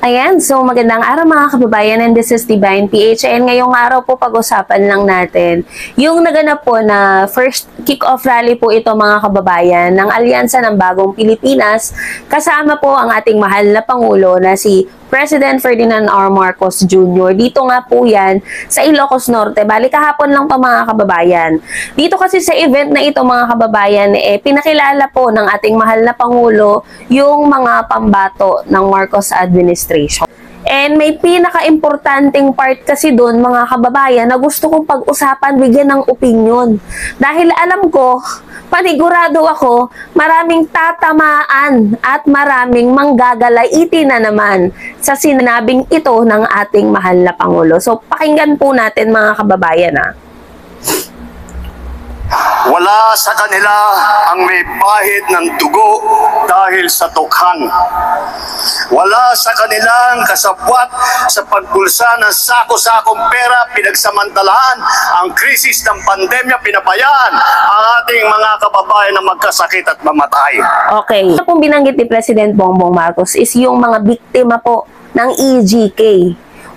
Ayan, so magandang araw mga kababayan, and this is Divine PH. And ngayong araw po pag-usapan lang natin yung naganap po na first kick-off rally po ito mga kababayan ng Alyansa ng Bagong Pilipinas. Kasama po ang ating mahal na Pangulo na si President Ferdinand R. Marcos Jr. Dito nga po yan sa Ilocos Norte. Bali kahapon lang pa mga kababayan. Dito kasi sa event na ito mga kababayan, pinakilala po ng ating mahal na Pangulo yung mga pambato ng Marcos administration. And may pinaka-importanting part kasi doon mga kababayan na gusto kong pag-usapan, bigyan ng opinion. Dahil alam ko, panigurado ako, maraming tatamaan at maraming manggagalaiti na naman sa sinabing ito ng ating mahal na Pangulo. So pakinggan po natin mga kababayan ha. Wala sa kanila ang may bahid ng dugo dahil sa tukhan. Wala sa kanilang kasabwat sa pagbulsa ng sako-sakong pera, pinagsamantalahan ang krisis ng pandemya, pinabayaan ang ating mga kababayan na magkasakit at mamatay. Okay. Ito pong binanggit ni President Bongbong Marcos is yung mga biktima po ng EGK.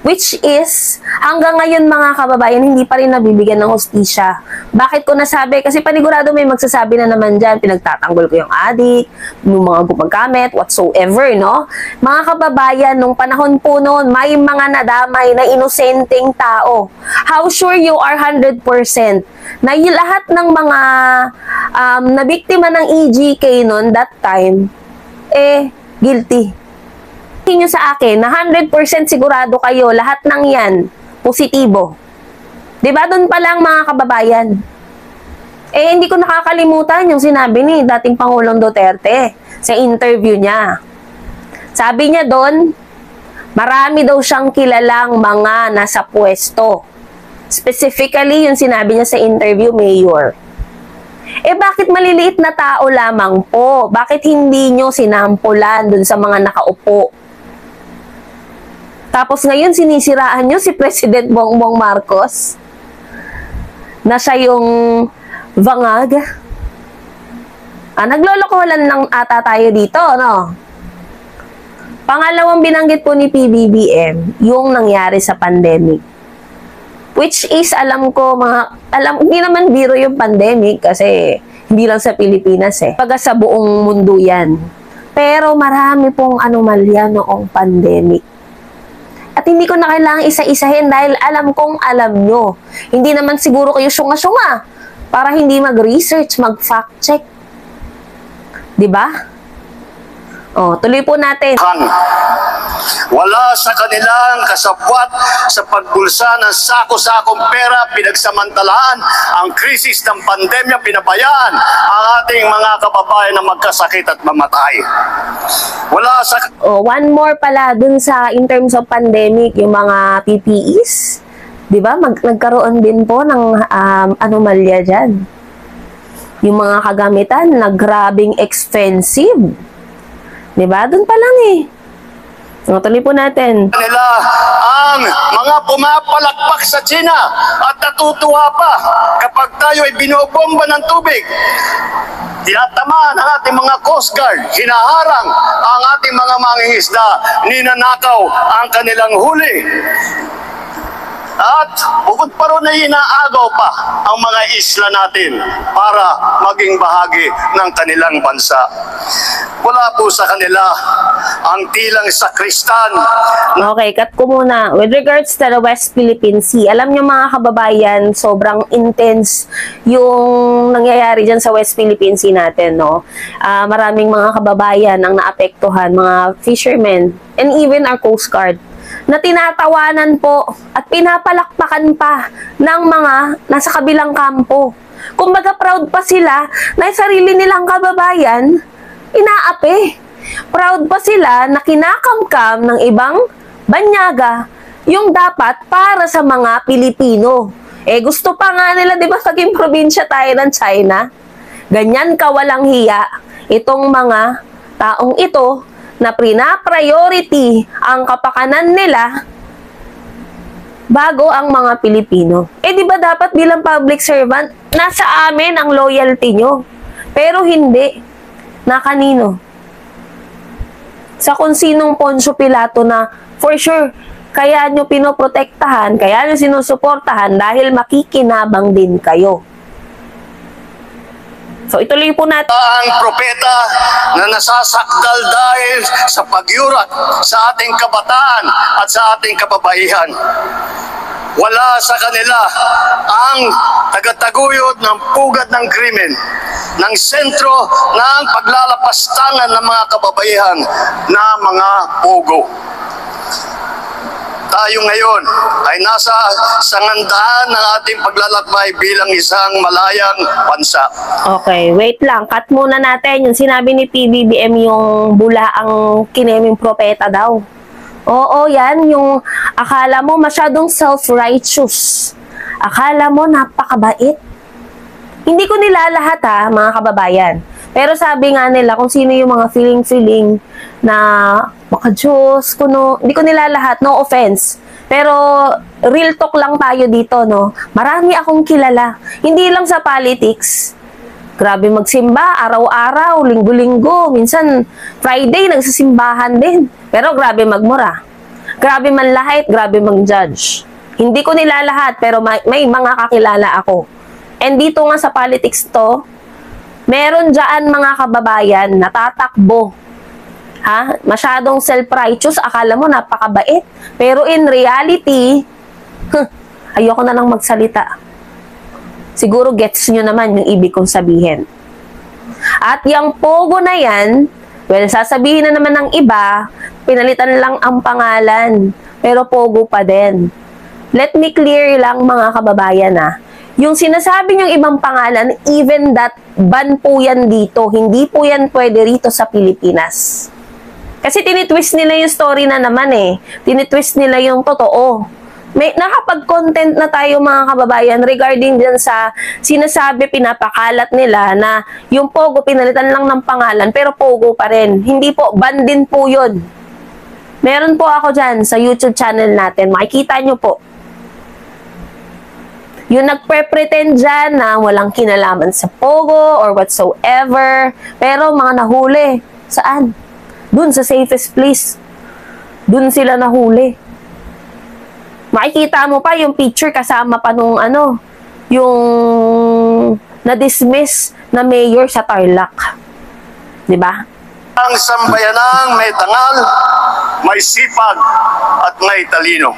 Which is, hanggang ngayon mga kababayan, hindi pa rin nabibigyan ng hustisya. Bakit ko nasabi? Kasi panigurado may magsasabi na naman dyan, pinagtatanggol ko yung adik, yung mga gumagamit, whatsoever, no? Mga kababayan, nung panahon po noon, may mga nadamay na inosenteng tao. How sure you are 100% na yung lahat ng mga nabiktima ng EGK noon that time, guilty. Nyo sa akin na 100% sigurado kayo lahat ng yan positibo. 'Di ba doon pa lang mga kababayan? Hindi ko nakakalimutan yung sinabi ni dating Pangulong Duterte sa interview niya. Sabi niya doon, marami daw siyang kilalang mga nasa pwesto. Specifically yung sinabi niya sa interview, mayor. Bakit maliliit na tao lamang po? Bakit hindi nyo sinampulan dun sa mga nakaupo? Tapos ngayon sinisiraan nyo si President Bongbong Marcos na siya yung vangag. Naglolokohan lang ata tayo dito, no? Pangalawang binanggit po ni PBBM yung nangyari sa pandemic. Which is, alam ko, hindi naman biro yung pandemic kasi hindi lang sa Pilipinas Pagka sa buong mundo yan. Pero marami pong anomalya noong pandemic. At hindi ko na kailangang isa-isahin dahil alam kong alam nyo. Hindi naman siguro kayo syunga-syunga para hindi mag-research, mag-fact check. Diba? Tuloy po natin. Wala sa kanilang kasabwat sa pagbulsa ng sako-sakong pera, pinagsamantalahan ang krisis ng pandemya, pinabayaan ang ating mga kababayan na magkasakit at mamatay. Wala sa... one more pala dun sa in terms of pandemic, yung mga PPEs. Diba? Nagkaroon din po ng anomalya dyan. Yung mga kagamitan na grabing expensive. Diba? Doon pa lang tuloy po natin. Nila ang mga pumapalakpak sa China at natutuwa pa kapag tayo ay binobomba ng tubig. Tinatamaan ang ating mga Coast Guard, hinaharang ang ating mga mangingisda, ninanakaw ang kanilang huli. At bukod pa ron ay inaagaw pa ang mga isla natin para maging bahagi ng kanilang bansa. Wala po sa kanila ang tilang sakristan. Okay, cut ko muna. With regards to the West Philippine Sea, alam nyo mga kababayan, sobrang intense yung nangyayari dyan sa West Philippine Sea natin, no? Maraming mga kababayan ang naapektuhan, mga fishermen, and even our Coast Guard, na tinatawanan po at pinapalakpakan pa ng mga nasa kabilang kampo. Kumbaga proud pa sila na sarili nilang kababayan, inaapi. Proud pa sila na kinakamkam ng ibang banyaga yung dapat para sa mga Pilipino. Gusto pa nga nila, di ba, maging probinsya tayo ng China? Ganyan kawalang hiya itong mga taong ito na pina-priority ang kapakanan nila bago ang mga Pilipino. Di ba dapat bilang public servant, nasa amin ang loyalty nyo? Pero hindi. Na kanino? sa kung sinong Poncio Pilato na for sure, kaya nyo pinoprotektahan, kaya nyo sinusuportahan dahil makikinabang din kayo. So ituloy po natin. Ang propeta na nasasakdal dahil sa pagyurak sa ating kabataan at sa ating kababaihan. Wala sa kanila ang tagataguyod ng pugad ng krimen, ng sentro ng paglalapastangan ng mga kababaihan na mga pugo. Tayo ngayon ay nasa sangandaan ng ating paglalakbay bilang isang malayang bansa. Okay, wait lang. Cut muna natin. Yung sinabi ni PBBM yung bulaang kineming propeta daw. Oo, yan. Yung akala mo masyadong self-righteous. Akala mo napakabait. Hindi ko nilalahat ha, mga kababayan. Pero sabi nga nila kung sino yung mga feeling-feeling na baka Diyos, hindi ko nilalahat, no offense. Pero real talk lang tayo dito, no? Marami akong kilala. Hindi lang sa politics. Grabe magsimba, araw-araw, linggo-linggo. Minsan, Friday, nagsasimbahan din. Pero grabe magmura. Grabe manlahit, grabe mag-judge. Hindi ko nilalahat, pero may mga kakilala ako. And dito nga sa politics to, meron dyan mga kababayan natatakbo. Ha? Masyadong self-righteous, akala mo napakabait. Pero in reality, ayoko na lang magsalita. Siguro gets nyo naman yung ibig kong sabihin. At yung pogo na yan, well, sasabihin na naman ng iba, pinalitan lang ang pangalan, pero pogo pa din. Let me clear lang mga kababayan yung sinasabi niyong ibang pangalan, even that ban po yan dito. Hindi po yan pwede rito sa Pilipinas. Kasi tinitwist nila yung story na naman Tinitwist nila yung totoo. May nakapag-content na tayo mga kababayan regarding dyan sa sinasabi, pinapakalat nila na yung pogo pinalitan lang ng pangalan pero pogo pa rin. Hindi po, ban din po yun. Meron po ako dyan sa YouTube channel natin. Makikita nyo po. Yung nagpre-pretend dyan na walang kinalaman sa pogo or whatsoever. Pero mga nahuli. Saan? Dun sa safest place. Dun sila nahuli. Makikita mo pa yung picture kasama pa nung yung na-dismiss na mayor sa Tarlac. Diba? Ang sambayanang may tangal, may sipag at may talino.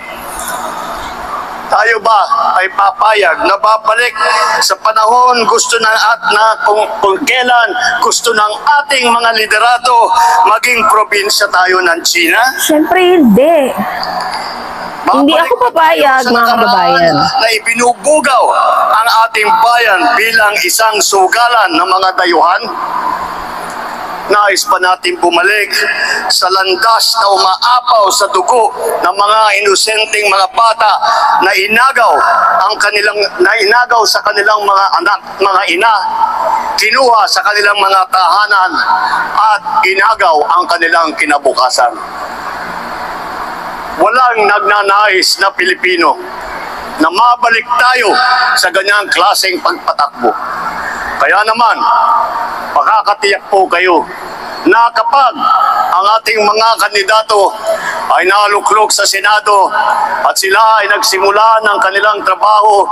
Tayo ba ay papayag na babalik sa panahon gusto na at na kung kailan gusto ng ating mga liderato maging probinsya tayo ng China? Siyempre hindi. Hindi ako papayag, mga kababayan. Na ibinubugaw ang ating bayan bilang isang sugalan ng mga dayuhan? Nais pa natin bumalik sa landas na umaapaw sa dugo ng mga inosenteng mga bata na inagaw sa kanilang mga anak, mga ina, kinuha sa kanilang mga tahanan at inagaw ang kanilang kinabukasan. Walang nagnanais na Pilipino na mabalik tayo sa ganyang klaseng pagpatakbo. Kaya naman, makakatiyak po kayo na kapag ang ating mga kandidato ay naluklok sa Senado at sila ay nagsimula ng kanilang trabaho,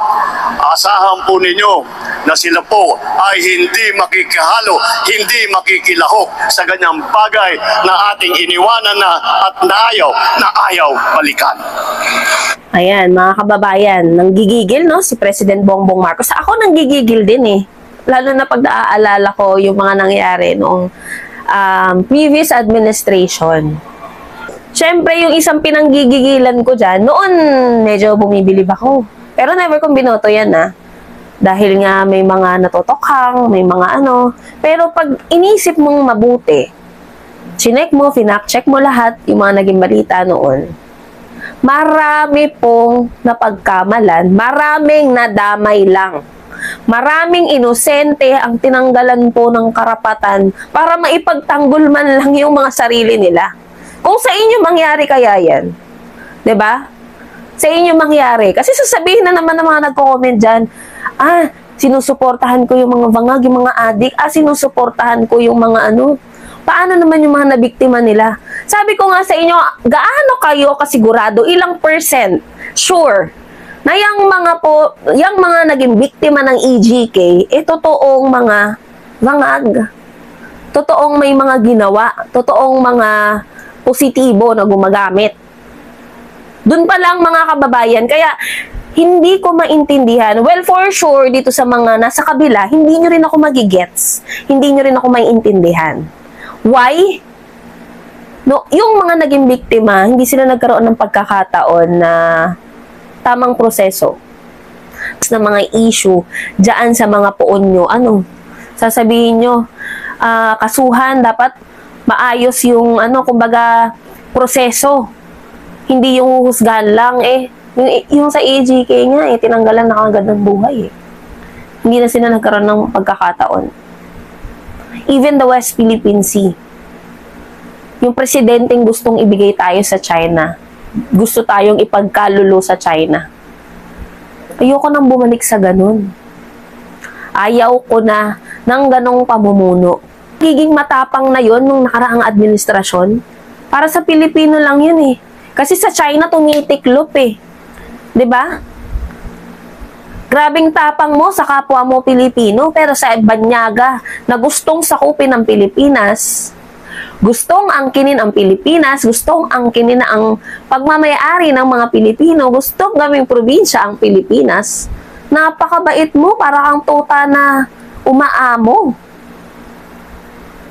asahan po ninyo na sila po ay hindi makikihalo, hindi makikilahok sa ganyang bagay na ating iniwanan na at ayaw balikan. Ayan, mga kababayan, nanggigigil si President Bongbong Marcos. Ako nanggigigil din Lalo na pag naaalala ko yung mga nangyari noong previous administration. Siyempre, yung isang pinanggigigilan ko dyan, noon medyo bumibilib ako. Pero never kong binoto yan Dahil nga may mga natutokhang, may mga Pero pag inisip mong mabuti, chinek mo, finak-check mo lahat yung mga naging balita noon. Marami pong napagkamalan, maraming nadamay lang. Maraming inosente ang tinanggalan po ng karapatan para maipagtanggol man lang yung mga sarili nila. Kung sa inyo mangyari kaya yan, 'di ba? Sa inyo mangyari. Kasi sasabihin na naman ng mga nagko-comment dyan, sinusuportahan ko yung mga bangag, yung mga adik, sinusuportahan ko yung mga Paano naman yung mga nabiktima nila? Sabi ko nga sa inyo, gaano kayo kasigurado, ilang percent sure na yung mga naging biktima ng EGK, totoong mga vangag. Totoong may mga ginawa, totoong mga positibo na gumagamit. Doon pa lang mga kababayan, kaya hindi ko maintindihan. Well, for sure, dito sa mga nasa kabila, hindi nyo rin ako magigets. Hindi nyo rin ako maintindihan. Why? No, yung mga naging biktima, hindi sila nagkaroon ng pagkakataon na tamang proseso na mga issue dyan sa mga poon nyo. Sasabihin nyo, kasuhan, dapat maayos yung, kumbaga, proseso. Hindi yung husgahan lang, Yung sa EGK nga, tinanggalan na kagad ng buhay, Hindi na sila nagkaroon ng pagkakataon. Even the West Philippine Sea, yung presidenteng gustong ibigay tayo sa China, gusto tayong ipagkalulo sa China. Ayoko nang bumalik sa ganun. Ayaw ko na ng ganong pamumuno. Giging matapang na yon nung nakaraang administrasyon. Para sa Pilipino lang yun Kasi sa China tumitiklop 'Di ba? Grabing tapang mo sa kapwa mo Pilipino, pero sa banyaga na gustong sakupin ang Pilipinas, gustong angkinin ang Pilipinas, gustong angkinin na ang pagmamayari ng mga Pilipino, gustong gawing probinsya ang Pilipinas. Napakabait mo, para kang tuta na umaamo.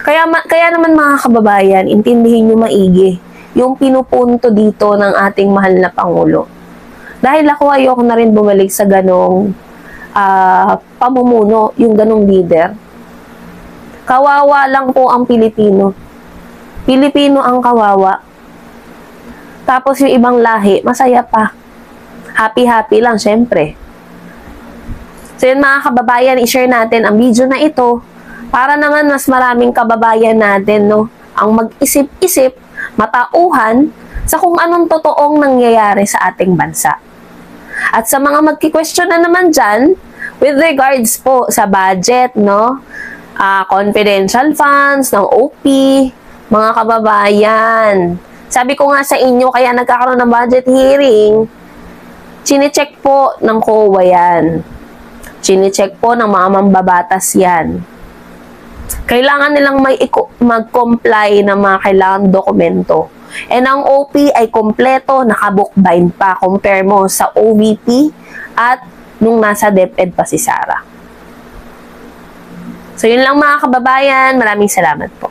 Kaya naman mga kababayan, intindihin nyo maigi yung pinupunto dito ng ating mahal na Pangulo. Dahil ako ayoko na rin bumalik sa ganong pamumuno, yung ganong leader. Kawawa lang po ang Pilipino. Pilipino ang kawawa. Tapos yung ibang lahi, masaya pa. Happy-happy lang, syempre. So yun mga kababayan, i-share natin ang video na ito para naman mas maraming kababayan natin, ang mag-isip-isip, matauhan sa kung anong totoong nangyayari sa ating bansa. At sa mga magki-question na naman dyan, with regards po sa budget, confidential funds ng OP, mga kababayan, sabi ko nga sa inyo, kaya nagkakaroon ng budget hearing, chine-check po ng COA yan. Chine-check po ng mga mambabatas yan. Kailangan nilang mag-comply ng mga kailangang dokumento. And ang OP ay kompleto, nakabookbind pa. Compare mo sa OVP at nung nasa DepEd pa si Sara. So yun lang mga kababayan. Maraming salamat po.